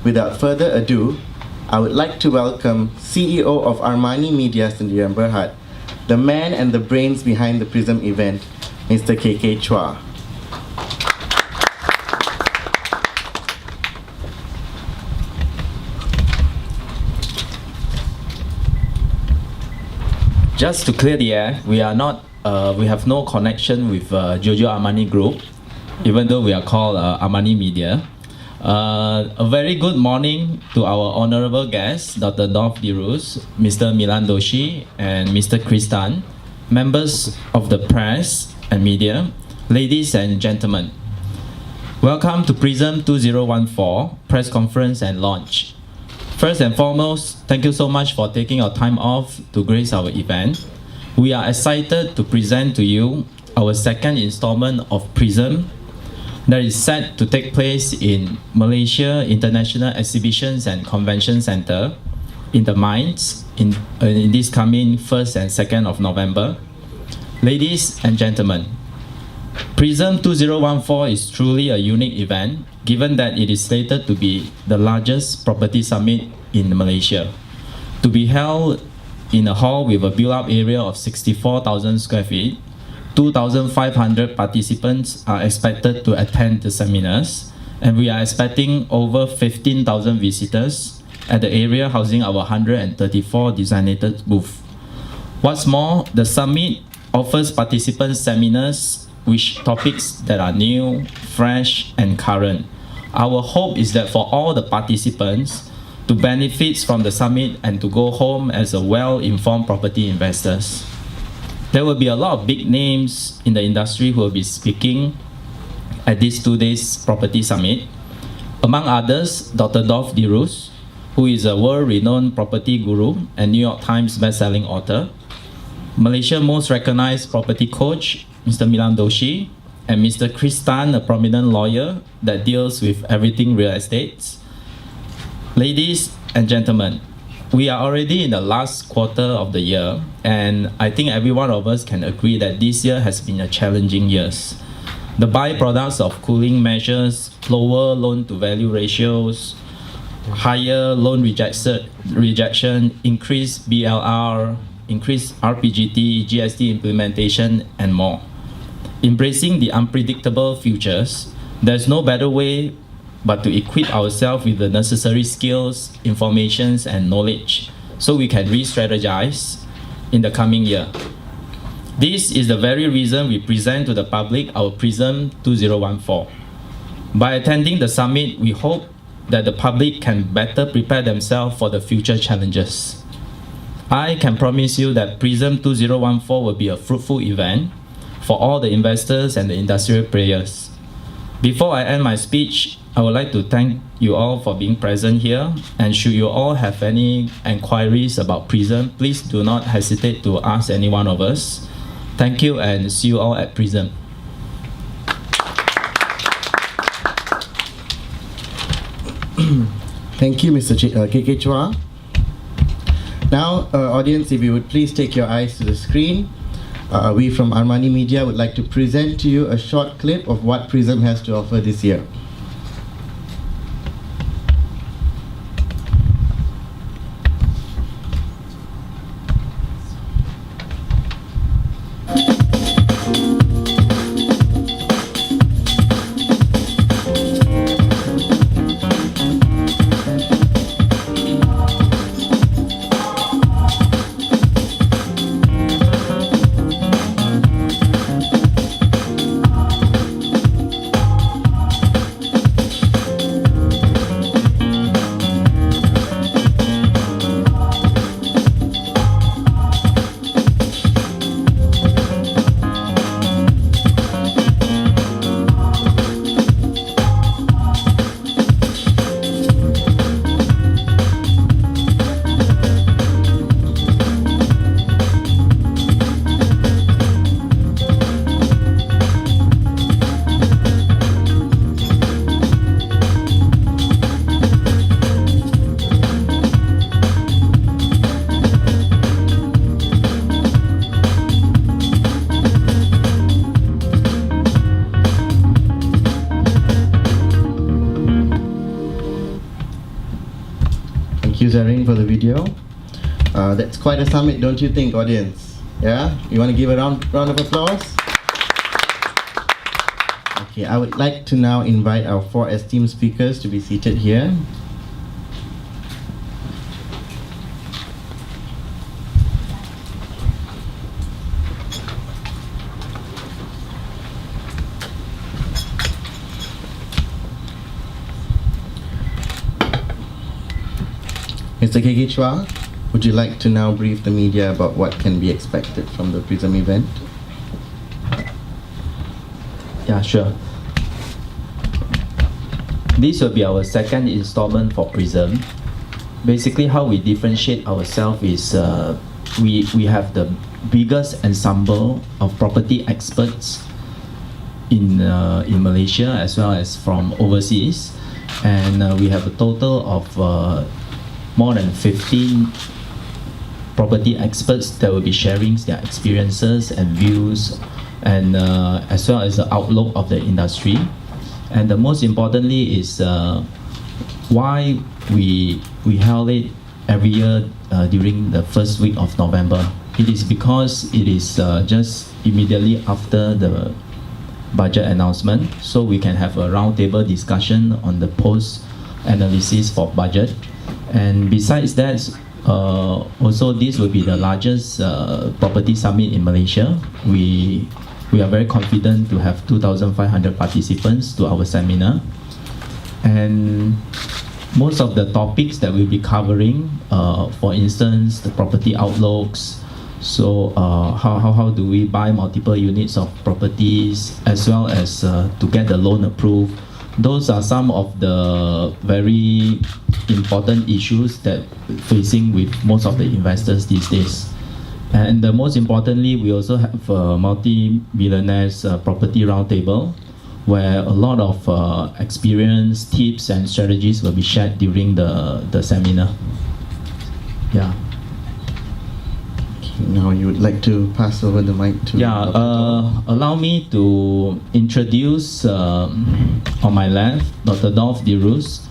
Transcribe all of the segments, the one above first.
without further ado, I would like to welcome CEO of Armani Media Sendirian Berhad, the man and the brains behind the Prism event, Mr. KK Chua. Just to clear the air, we have no connection with Giorgio Armani Group, even though we are called Armani Media. A very good morning to our honorable guests, Dr. Dolph Dirus, Mr. Milan Doshi, and Mr. Kristan, members of the press and media, ladies and gentlemen. Welcome to Prism 2014 press conference and launch. First and foremost, thank you so much for taking your time off to grace our event. We are excited to present to you our second installment of Prism that is set to take place in Malaysia International Exhibitions and Convention Centre in the Mines in this coming 1st and 2nd of November. Ladies and gentlemen, Prism 2014 is truly a unique event given that it is slated to be the largest property summit in Malaysia, to be held in a hall with a built-up area of 64,000 square feet. 2,500 participants are expected to attend the seminars, and we are expecting over 15,000 visitors at the area housing our 134 designated booths. What's more, the summit offers participants seminars with topics that are new, fresh, and current. Our hope is that for all the participants to benefit from the summit and to go home as a well-informed property investors. There will be a lot of big names in the industry who will be speaking at this 2 days property summit. Among others, Dr. Dolph Dirus, who is a world-renowned property guru and New York Times best-selling author. Malaysia's most recognized property coach, Mr. Milan Doshi, and Mr. Kristan, a prominent lawyer that deals with everything real estate. Ladies and gentlemen, we are already in the last quarter of the year, and I think every one of us can agree that this year has been a challenging year. The byproducts of cooling measures, lower loan-to-value ratios, higher loan rejection, increased BLR, increased RPGT, GST implementation, and more. Embracing the unpredictable futures, there's no better way but to equip ourselves with the necessary skills, informations, and knowledge so we can re-strategize in the coming year. This is the very reason we present to the public our Prism 2014. By attending the summit, we hope that the public can better prepare themselves for the future challenges. I can promise you that Prism 2014 will be a fruitful event for all the investors and the industrial players. Before I end my speech, I would like to thank you all for being present here, and should you all have any inquiries about Prism, please do not hesitate to ask any one of us. Thank you and see you all at Prism. Thank you, Mr. KK Chua. Now, audience, if you would please take your eyes to the screen. We from Armani Media would like to present to you a short clip of what Prism has to offer this year. Zarin, for the video. That's quite a summit, don't you think, audience? Yeah? You want to give a round of applause? Okay, I would like to now invite our 4 esteemed speakers to be seated here. Mr. KK Chua, would you like to now brief the media about what can be expected from the Prism event? Yeah, sure. This will be our second installment for Prism. Basically, how we differentiate ourselves is we have the biggest ensemble of property experts in Malaysia as well as from overseas, and we have a total of more than 15 property experts that will be sharing their experiences and views, and as well as the outlook of the industry. And the most importantly is why we held it every year during the first week of November. It is because it is just immediately after the budget announcement, so we can have a roundtable discussion on the post analysis for budget. And besides that, also this will be the largest property summit in Malaysia. We are very confident to have 2,500 participants to our seminar. And most of the topics that we'll be covering, for instance, the property outlooks. So how do we buy multiple units of properties, as well as to get the loan approved. Those are some of the very important issues that facing with most of the investors these days. And most importantly, we also have a multi-billionaires property roundtable, where a lot of experience, tips, and strategies will be shared during the seminar. Yeah. Now you would like to pass over the mic to... Yeah, allow me to introduce on my left, Dr. Dolph DeRoos.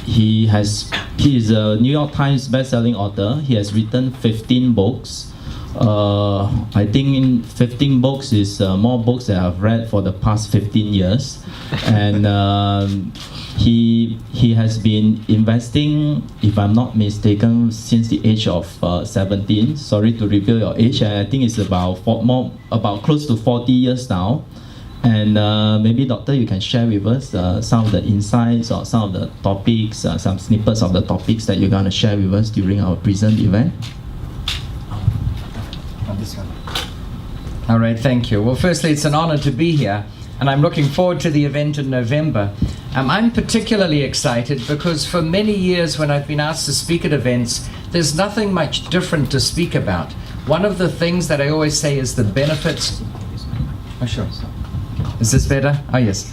He is a New York Times best-selling author. He has written 15 books. I think 15 books is more books that I've read for the past 15 years. And he has been investing, if I'm not mistaken, since the age of 17. Sorry to reveal your age. I think it's about close to 40 years now. And maybe, Doctor, you can share with us some of the insights or some of the topics, some snippets of the topics that you're going to share with us during our Prism event. This one. All right, thank you. Well, firstly, it's an honor to be here, and I'm looking forward to the event in November. I'm particularly excited because for many years when I've been asked to speak at events, there's nothing much different to speak about. One of the things that I always say is the benefits... Oh, sure. Is this better? Oh, yes.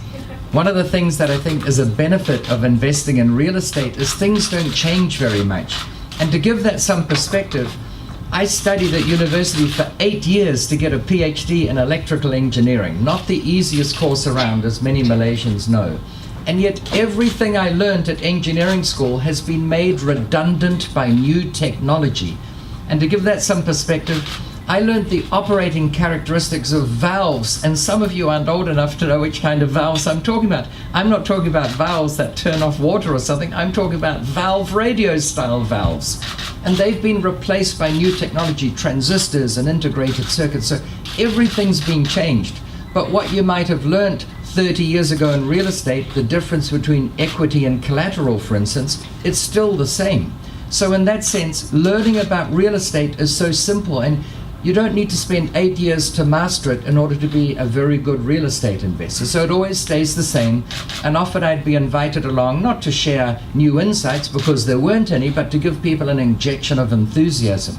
One of the things that I think is a benefit of investing in real estate is things don't change very much. And to give that some perspective, I studied at university for 8 years to get a PhD in electrical engineering. Not the easiest course around, as many Malaysians know. And yet everything I learned at engineering school has been made redundant by new technology. And to give that some perspective, I learned the operating characteristics of valves, and some of you aren't old enough to know which kind of valves I'm talking about. I'm not talking about valves that turn off water or something. I'm talking about valve radio style valves. And they've been replaced by new technology, transistors and integrated circuits. So everything's been changed. But what you might have learned 30 years ago in real estate, the difference between equity and collateral, for instance, it's still the same. So in that sense, learning about real estate is so simple, and you don't need to spend 8 years to master it in order to be a very good real estate investor. So it always stays the same. And often I'd be invited along, not to share new insights because there weren't any, but to give people an injection of enthusiasm.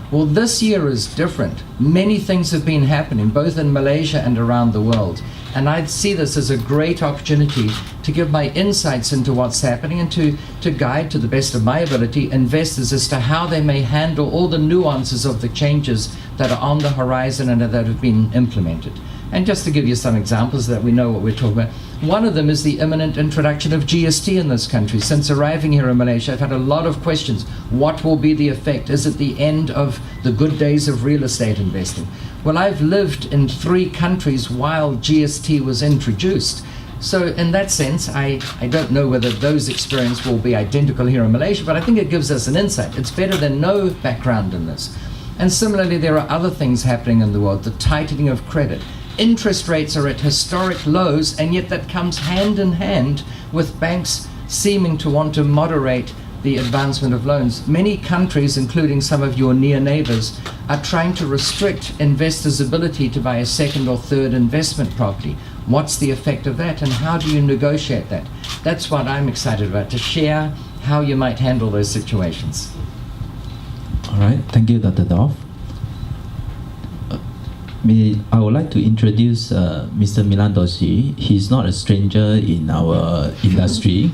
Well, this year is different. Many things have been happening, both in Malaysia and around the world. And I see this as a great opportunity to give my insights into what's happening and to guide, to the best of my ability, investors as to how they may handle all the nuances of the changes that are on the horizon and that have been implemented. And just to give you some examples that we know what we're talking about, one of them is the imminent introduction of GST in this country. Since arriving here in Malaysia, I've had a lot of questions. What will be the effect? Is it the end of the good days of real estate investing? Well, I've lived in 3 countries while GST was introduced. So in that sense, I don't know whether those experiences will be identical here in Malaysia, but I think it gives us an insight. It's better than no background in this. And similarly, there are other things happening in the world, the tightening of credit. Interest rates are at historic lows, and yet that comes hand in hand with banks seeming to want to moderate the advancement of loans. Many countries, including some of your near neighbors, are trying to restrict investors' ability to buy a second or third investment property. What's the effect of that, and how do you negotiate that? That's what I'm excited about, to share how you might handle those situations. All right, thank you, Dr. Dorf. I would like to introduce Mr. Milan Doshi. He's not a stranger in our industry.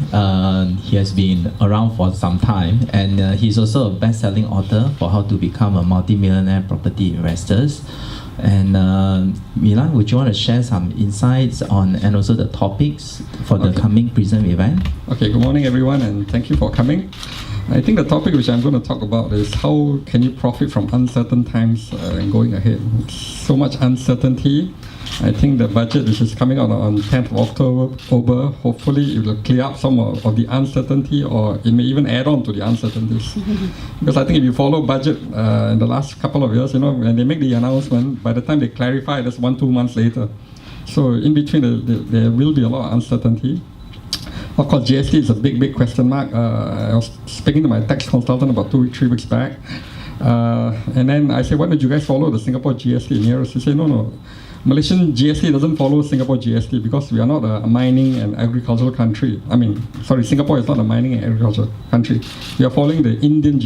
He has been around for some time, and he's also a best-selling author for how to become a multi-millionaire property investors. And Milan, would you want to share some insights on and also the topics for the coming Prism event? Okay, good morning everyone, and thank you for coming. I think the topic which I'm going to talk about is how can you profit from uncertain times and going ahead. So much uncertainty. I think the budget which is coming out on 10th of October, hopefully it will clear up some of the uncertainty, or it may even add on to the uncertainties. Because I think if you follow budget in the last couple of years, when they make the announcement, by the time they clarify, that's 1-2 months later. So in between, there will be a lot of uncertainty. Of course, GST is a big question mark. I was speaking to my tax consultant about 2-3 weeks back. And then I said, why don't you guys follow the Singapore GST? And he said, no. Malaysian GST doesn't follow Singapore GST because we are not a mining and agricultural country. Singapore is not a mining and agricultural country. We are following the Indian GST.